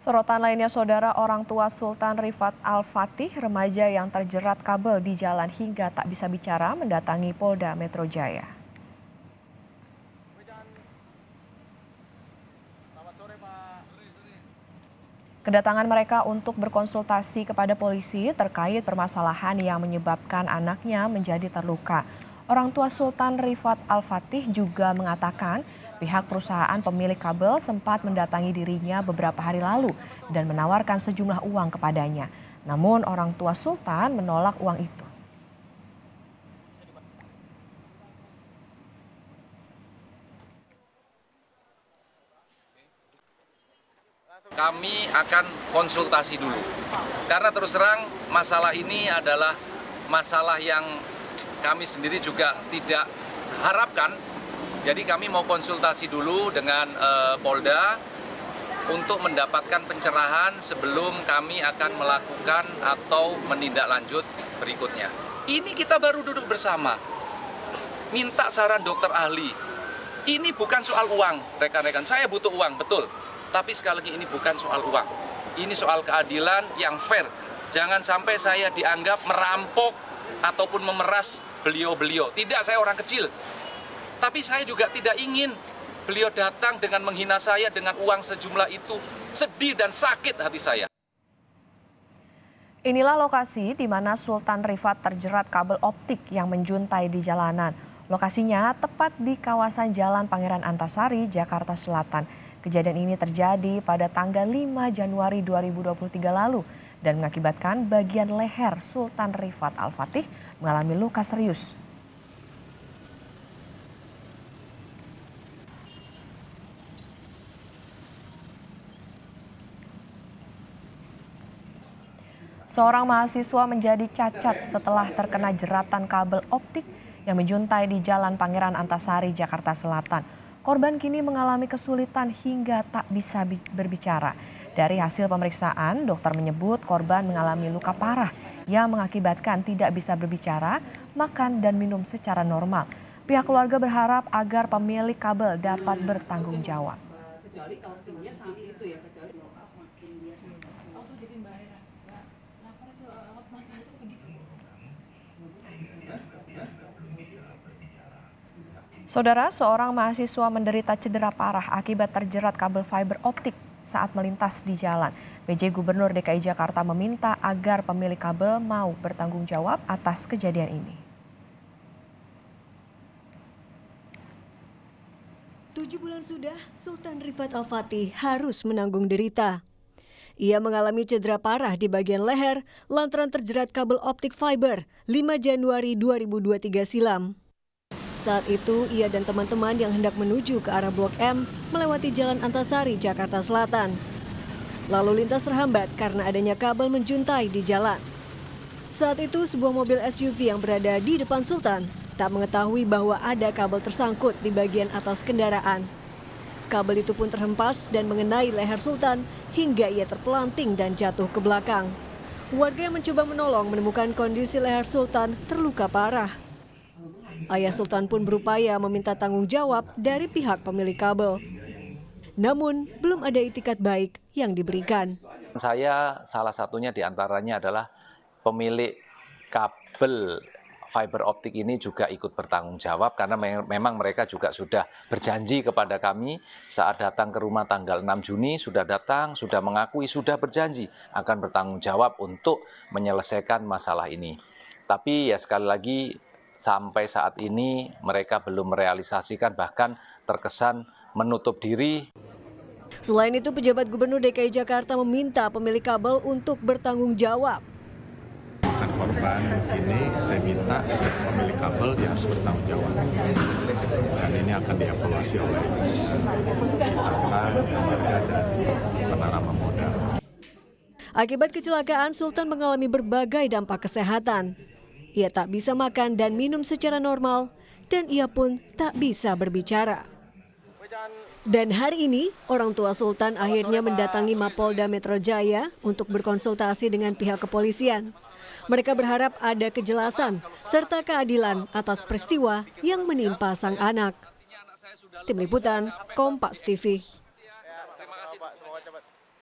Sorotan lainnya, saudara, orang tua Sultan Rifat Al-Fatih, remaja yang terjerat kabel di jalan hingga tak bisa bicara, mendatangi Polda Metro Jaya. Kedatangan mereka untuk berkonsultasi kepada polisi terkait permasalahan yang menyebabkan anaknya menjadi terluka. Orang tua Sultan Rifat Al-Fatih juga mengatakan pihak perusahaan pemilik kabel sempat mendatangi dirinya beberapa hari lalu dan menawarkan sejumlah uang kepadanya. Namun orang tua Sultan menolak uang itu. Kami akan konsultasi dulu, karena terus terang masalah ini adalah masalah yang kami sendiri juga tidak harapkan. Jadi kami mau konsultasi dulu dengan Polda untuk mendapatkan pencerahan sebelum kami akan melakukan atau menindaklanjut berikutnya. Ini kita baru duduk bersama, minta saran dokter ahli. Ini bukan soal uang, rekan-rekan. Saya butuh uang, betul. Tapi sekali lagi ini bukan soal uang. Ini soal keadilan yang fair. Jangan sampai saya dianggap merampok ataupun memeras beliau-beliau. Tidak, saya orang kecil. Tapi saya juga tidak ingin beliau datang dengan menghina saya dengan uang sejumlah itu. Sedih dan sakit hati saya. Inilah lokasi di mana Sultan Rifat terjerat kabel optik yang menjuntai di jalanan. Lokasinya tepat di kawasan Jalan Pangeran Antasari, Jakarta Selatan. Kejadian ini terjadi pada tanggal 5 Januari 2023 lalu dan mengakibatkan bagian leher Sultan Rifat Al-Fatih mengalami luka serius. Seorang mahasiswa menjadi cacat setelah terkena jeratan kabel optik yang menjuntai di Jalan Pangeran Antasari, Jakarta Selatan. Korban kini mengalami kesulitan hingga tak bisa berbicara. Dari hasil pemeriksaan, dokter menyebut korban mengalami luka parah yang mengakibatkan tidak bisa berbicara, makan, dan minum secara normal. Pihak keluarga berharap agar pemilik kabel dapat bertanggung jawab. Saudara, seorang mahasiswa menderita cedera parah akibat terjerat kabel fiber optik saat melintas di jalan. PJ Gubernur DKI Jakarta meminta agar pemilik kabel mau bertanggung jawab atas kejadian ini. 7 bulan sudah, Sultan Rifat Al-Fatih harus menanggung derita. Ia mengalami cedera parah di bagian leher lantaran terjerat kabel optik fiber 5 Januari 2023 silam. Saat itu, ia dan teman-teman yang hendak menuju ke arah Blok M melewati Jalan Antasari, Jakarta Selatan. Lalu lintas terhambat karena adanya kabel menjuntai di jalan. Saat itu, sebuah mobil SUV yang berada di depan Sultan tak mengetahui bahwa ada kabel tersangkut di bagian atas kendaraan. Kabel itu pun terhempas dan mengenai leher Sultan hingga ia terpelanting dan jatuh ke belakang. Warga yang mencoba menolong menemukan kondisi leher Sultan terluka parah. Ayah Sultan pun berupaya meminta tanggung jawab dari pihak pemilik kabel. Namun, belum ada itikat baik yang diberikan. Saya salah satunya diantaranya adalah pemilik kabel fiber optik ini juga ikut bertanggung jawab karena memang mereka juga sudah berjanji kepada kami saat datang ke rumah tanggal 6 Juni, sudah datang, sudah mengakui, sudah berjanji akan bertanggung jawab untuk menyelesaikan masalah ini. Tapi ya sekali lagi, sampai saat ini mereka belum merealisasikan, bahkan terkesan menutup diri. Selain itu, pejabat Gubernur DKI Jakarta meminta pemilik kabel untuk bertanggung jawab. Korban ini saya minta pemilik kabel dia harus bertanggung jawab. Dan ini akan dievaluasi oleh warga dan penanam modal. Akibat kecelakaan, Sultan mengalami berbagai dampak kesehatan. Ia tak bisa makan dan minum secara normal, dan ia pun tak bisa berbicara. Dan hari ini, orang tua Sultan akhirnya mendatangi Mapolda Metro Jaya untuk berkonsultasi dengan pihak kepolisian. Mereka berharap ada kejelasan serta keadilan atas peristiwa yang menimpa sang anak. Tim Liputan, Kompas TV.